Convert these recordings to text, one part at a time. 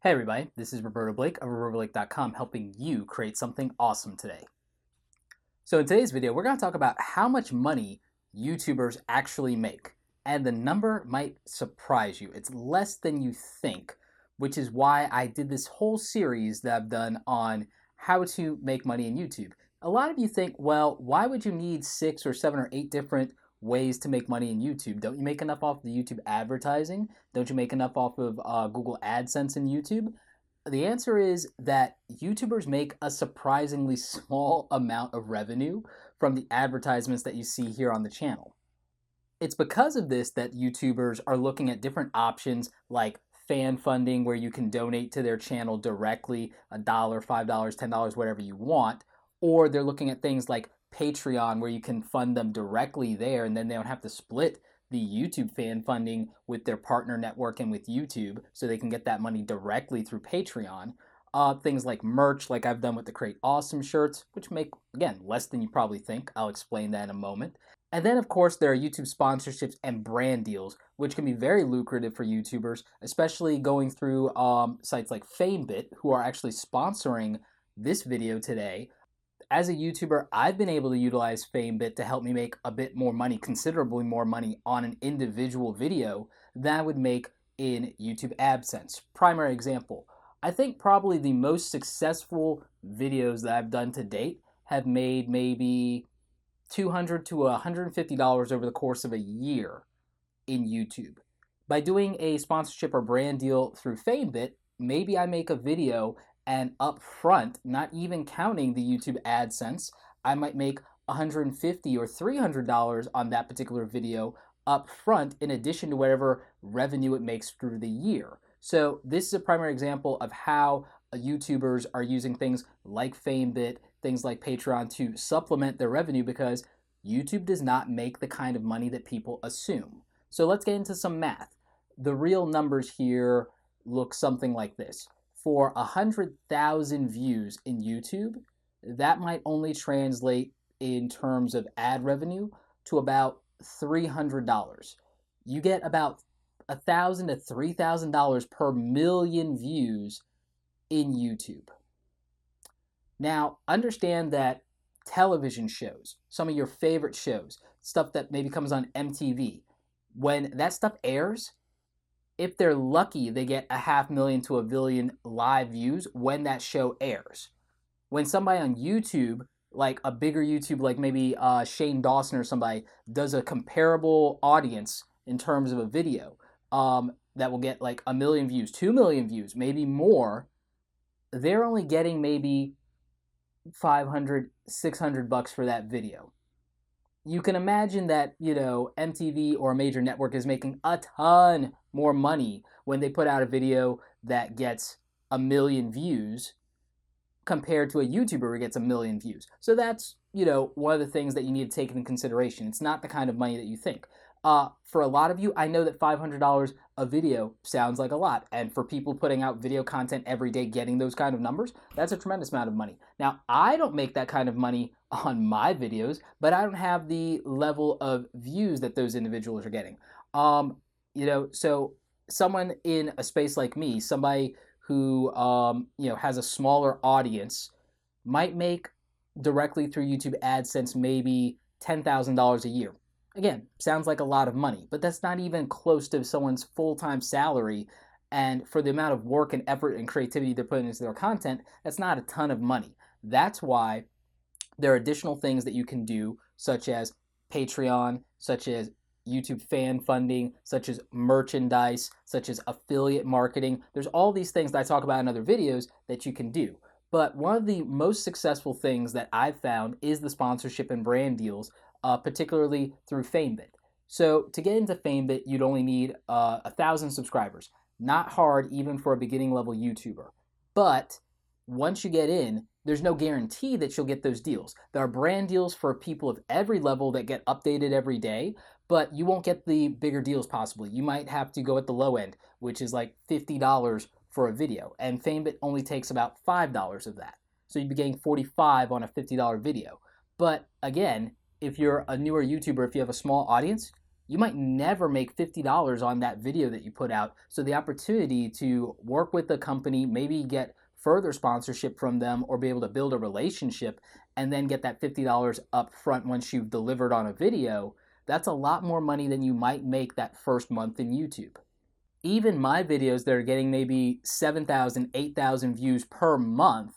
Hey everybody, this is Roberto Blake of RobertoBlake.com helping you create something awesome today. So in today's video, we're going to talk about how much money YouTubers actually make. And the number might surprise you. It's less than you think, which is why I did this whole series that I've done on how to make money in YouTube. A lot of you think, well, why would you need 6 or 7 or 8 different ways to make money in YouTube? Don't you make enough off the YouTube advertising? Don't you make enough off of Google AdSense in YouTube? The answer is that YouTubers make a surprisingly small amount of revenue from the advertisements that you see here on the channel. It's because of this that YouTubers are looking at different options like fan funding, where you can donate to their channel directly, $1, $5, $10, whatever you want, or they're looking at things like Patreon, where you can fund them directly there, and then they don't have to split the YouTube fan funding with their partner network and with YouTube, so they can get that money directly through Patreon. Things like merch, like I've done with the Create Awesome shirts, which make, again, less than you probably think. I'll explain that in a moment. And then, of course, there are YouTube sponsorships and brand deals, which can be very lucrative for YouTubers, especially going through sites like FameBit, who are actually sponsoring this video today. As a YouTuber, I've been able to utilize FameBit to help me make a bit more money, considerably more money on an individual video than I would make in YouTube AdSense. Primary example, I think probably the most successful videos that I've done to date have made maybe $200 to $150 over the course of a year in YouTube. By doing a sponsorship or brand deal through FameBit, maybe I make a video and up front, not even counting the YouTube AdSense, I might make $150 or $300 on that particular video up front, in addition to whatever revenue it makes through the year. So this is a primary example of how YouTubers are using things like FameBit, things like Patreon to supplement their revenue, because YouTube does not make the kind of money that people assume. So let's get into some math. The real numbers here look something like this. For 100,000 views in YouTube, that might only translate in terms of ad revenue to about $300. You get about $1,000 to $3,000 per million views in YouTube. Now, understand that television shows, some of your favorite shows, stuff that maybe comes on MTV, when that stuff airs, if they're lucky, they get 500,000 to 1 billion live views when that show airs. When somebody on YouTube, like a bigger YouTube, like maybe Shane Dawson or somebody, does a comparable audience in terms of a video, that will get like 1 million views, 2 million views, maybe more, they're only getting maybe 500, 600 bucks for that video. You can imagine that, MTV or a major network is making a ton more money when they put out a video that gets 1 million views compared to a YouTuber who gets 1 million views. So that's, one of the things that you need to take into consideration. It's not the kind of money that you think. For a lot of you, I know that $500 a video sounds like a lot. And for people putting out video content every day, getting those kind of numbers, that's a tremendous amount of money. Now, I don't make that kind of money on my videos, but I don't have the level of views that those individuals are getting. So someone in a space like me, somebody who, has a smaller audience, might make directly through YouTube AdSense maybe $10,000 a year. Again, sounds like a lot of money, but that's not even close to someone's full-time salary. And for the amount of work and effort and creativity they're putting into their content, that's not a ton of money. That's why there are additional things that you can do, such as Patreon, such as YouTube fan funding, such as merchandise, such as affiliate marketing. There's all these things that I talk about in other videos that you can do. But one of the most successful things that I've found is the sponsorship and brand deals, particularly through FameBit. So to get into FameBit, you'd only need 1,000 subscribers. Not hard even for a beginning level YouTuber. But once you get in, there's no guarantee that you'll get those deals. There are brand deals for people of every level that get updated every day, but you won't get the bigger deals possibly. You might have to go at the low end, which is like $50 for a video, and FameBit only takes about $5 of that. So you'd be getting 45 on a $50 video. But again, if you're a newer YouTuber, if you have a small audience, you might never make $50 on that video that you put out. So the opportunity to work with the company, maybe get further sponsorship from them or be able to build a relationship and then get that $50 up front once you've delivered on a video, that's a lot more money than you might make that first month in YouTube. Even my videos that are getting maybe 7,000, 8,000 views per month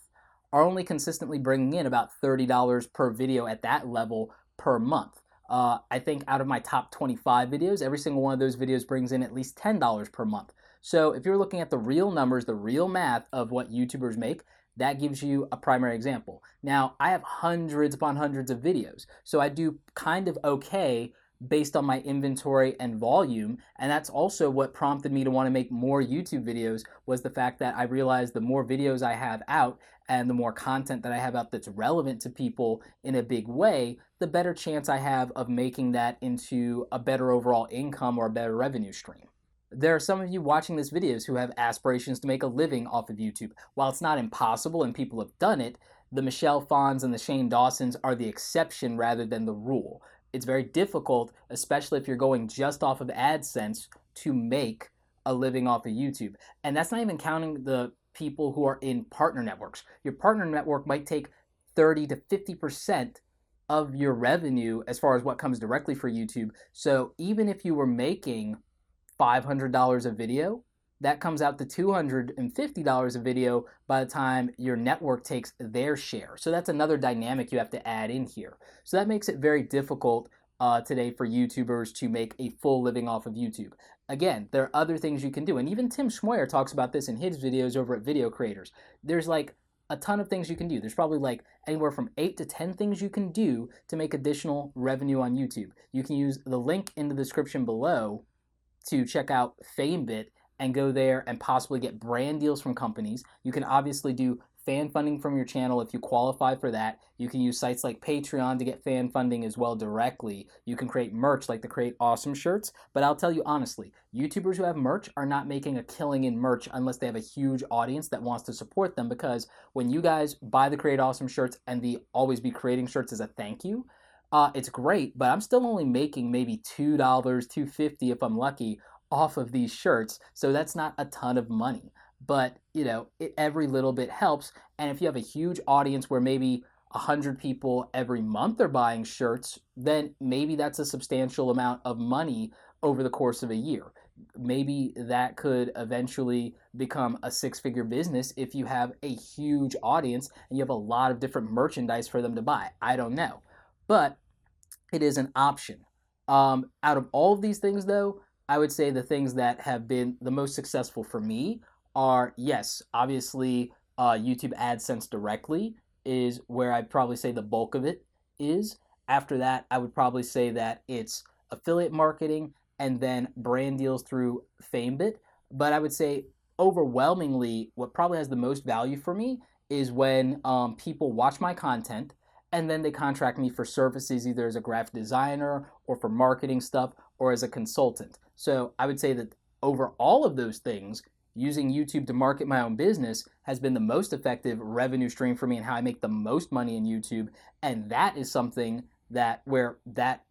are only consistently bringing in about $30 per video at that level per month. I think out of my top 25 videos, every single one of those videos brings in at least $10 per month. So if you're looking at the real numbers, the real math of what YouTubers make, that gives you a primary example. Now, I have hundreds upon hundreds of videos, so I do kind of okay based on my inventory and volume, and that's also what prompted me to want to make more YouTube videos, was the fact that I realized the more videos I have out and the more content that I have out that's relevant to people in a big way, the better chance I have of making that into a better overall income or a better revenue stream. There are some of you watching this videos who have aspirations to make a living off of YouTube. While it's not impossible and people have done it, the Michelle Phons and the Shane Dawsons are the exception rather than the rule. It's very difficult, especially if you're going just off of AdSense, to make a living off of YouTube. And that's not even counting the people who are in partner networks. Your partner network might take 30 to 50% of your revenue as far as what comes directly for YouTube. So even if you were making $500 a video, that comes out to $250 a video by the time your network takes their share. So that's another dynamic you have to add in here. So that makes it very difficult today for YouTubers to make a full living off of YouTube. Again, there are other things you can do. And even Tim Schmoyer talks about this in his videos over at Video Creators. There's like a ton of things you can do. There's probably like anywhere from 8 to 10 things you can do to make additional revenue on YouTube. You can use the link in the description below to check out FameBit and go there and possibly get brand deals from companies. You can obviously do fan funding from your channel if you qualify for that. You can use sites like Patreon to get fan funding as well directly. You can create merch like the Create Awesome shirts, but I'll tell you honestly, YouTubers who have merch are not making a killing in merch unless they have a huge audience that wants to support them, because when you guys buy the Create Awesome shirts and the Always Be Creating shirts as a thank you, it's great, but I'm still only making maybe $2, $2.50 if I'm lucky off of these shirts, so that's not a ton of money. But you know, every little bit helps. And if you have a huge audience where maybe 100 people every month are buying shirts, then maybe that's a substantial amount of money over the course of a year. Maybe that could eventually become a six-figure business if you have a huge audience and you have a lot of different merchandise for them to buy. I don't know, but it is an option. Out of all of these things, though, I would say the things that have been the most successful for me are, yes, obviously YouTube AdSense directly is where I'd probably say the bulk of it is. After that, I would probably say that it's affiliate marketing and then brand deals through FameBit. But I would say overwhelmingly, what probably has the most value for me is when people watch my content and then they contract me for services, either as a graphic designer or for marketing stuff or as a consultant. So I would say that over all of those things, using YouTube to market my own business has been the most effective revenue stream for me and how I make the most money in YouTube. And that is something that where that,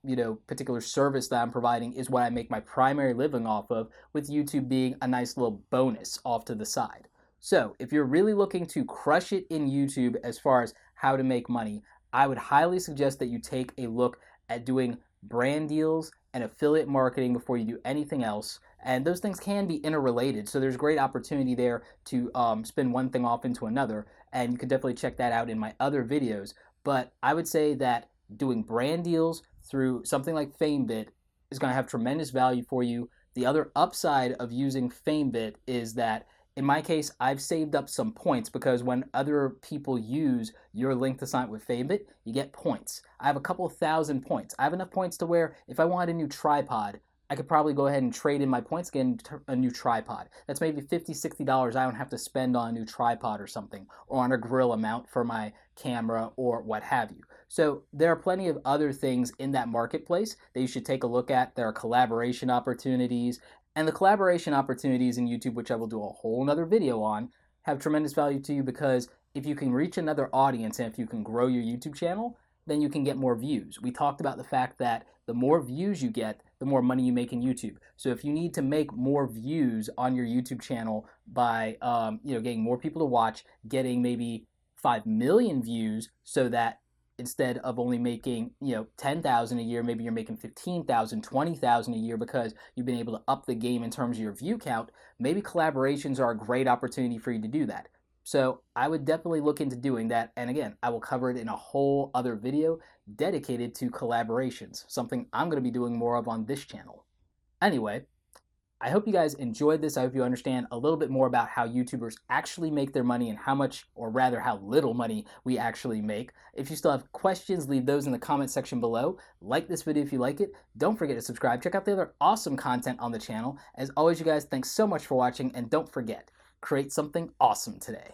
particular service that I'm providing is what I make my primary living off of, with YouTube being a nice little bonus off to the side. So if you're really looking to crush it in YouTube as far as how to make money, I would highly suggest that you take a look at doing brand deals and affiliate marketing before you do anything else. And those things can be interrelated, so there's great opportunity there to spin one thing off into another, and you can definitely check that out in my other videos. But I would say that doing brand deals through something like FameBit is going to have tremendous value for you. The other upside of using FameBit is that in my case, I've saved up some points, because when other people use your link to sign up with FameBit, you get points. I have a couple thousand points. I have enough points to where if I wanted a new tripod, I could probably go ahead and trade in my points, get a new tripod. That's maybe $50, $60 I don't have to spend on a new tripod or something, or on a grill mount for my camera or what have you. So there are plenty of other things in that marketplace that you should take a look at. There are collaboration opportunities. And the collaboration opportunities in YouTube, which I will do a whole nother video on, have tremendous value to you, because if you can reach another audience and if you can grow your YouTube channel, then you can get more views. We talked about the fact that the more views you get, the more money you make in YouTube. So if you need to make more views on your YouTube channel by getting more people to watch, getting maybe 5 million views, so that instead of only making 10,000 a year, maybe you're making 15,000, 20,000 a year because you've been able to up the game in terms of your view count. Maybe collaborations are a great opportunity for you to do that. So I would definitely look into doing that. And again, I will cover it in a whole other video dedicated to collaborations, something I'm going to be doing more of on this channel. Anyway, I hope you guys enjoyed this. I hope you understand a little bit more about how YouTubers actually make their money and how much, or rather how little money we actually make. If you still have questions, leave those in the comment section below. Like this video if you like it. Don't forget to subscribe. Check out the other awesome content on the channel. As always, you guys, thanks so much for watching, and don't forget, create something awesome today.